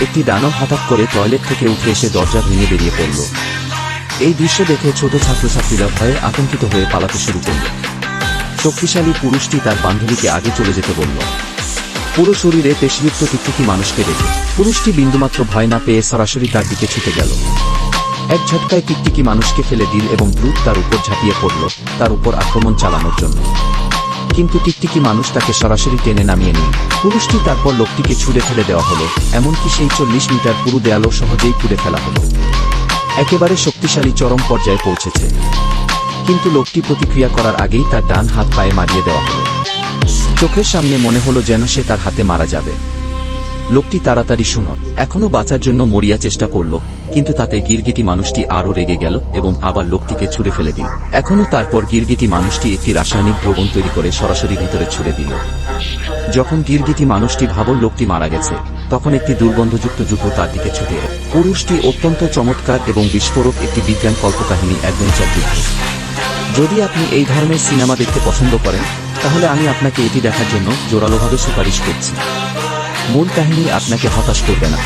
একটি দানব হঠাৎ করে টয়লেট থেকে উঠে এসে দরজা ভেঙে বেরিয়ে পড়ল। এই দৃশ্য দেখে ছোট ছাত্রছাত্রীরা ভয়ে আতঙ্কিত হয়ে পালাতে শুরু করল। শক্তিশালী পুরুষটি তার বান্ধবীকে আগে চলে যেতে বলল। পুরো শরীরে পেশিযুক্ত টিকটিকি মানুষকে দেখে পুরুষটি বিন্দুমাত্র ভয় না পেয়ে সরাসরি তার দিকে ছুটে গেল। এক ঝটকায় টিকটিকি মানুষকে ফেলে দিল এবং দ্রুত তার উপর ঝাঁপিয়ে পড়ল তার উপর আক্রমণ চালানোর জন্য। কিন্তু টিকটিকি মানুষ তাকে সরাসরি টেনে নামিয়ে নিল। পুরুষটি তারপর লোকটিকে ছুঁড়ে ফেলে দেওয়া হলো, এমনকি সেই 40 মিটার পুরো দেয়ালও সহজেই খুঁড়ে ফেলা হলো। একেবারে শক্তিশালী চরম পর্যায়ে পৌঁছেছে। কিন্তু লোকটি প্রতিক্রিয়া করার আগেই তার ডান হাত পায়ে মারিয়ে দেওয়া হলো। চোখের সামনে মনে হলো যেন সে তার হাতে মারা যাবে। লোকটি তাড়াতাড়ি এখনো বাঁচার জন্য মরিয়া চেষ্টা করল, কিন্তু তাতে গিরগিটি মানুষটি আরও রেগে গেল এবং আবার লোকটিকে ছুঁড়ে ফেলে দিল। তারপর গিরগিটি মানুষটি একটি রাসায়নিক দ্রবণ তৈরি করে সরাসরি ভিতরে ছুঁড়ে দিল। যখন গিরগিটি মানুষটি ভাবল লোকটি মারা গেছে, তখন একটি দুর্গন্ধযুক্ত জুতো তার দিকে ছুটে এল। পুরুষটি অত্যন্ত চমৎকার এবং বিস্ফোরক একটি বিজ্ঞান কল্পকাহিনী অ্যাডভেঞ্চার যুদ্ধ। যদি আপনি এই ধরনের সিনেমা দেখতে পছন্দ করেন, তাহলে আমি আপনাকে এটি দেখার জন্য জোরালোভাবে সুপারিশ করছি। মূল কাহিনী আপনাকে হতাশ করবে না।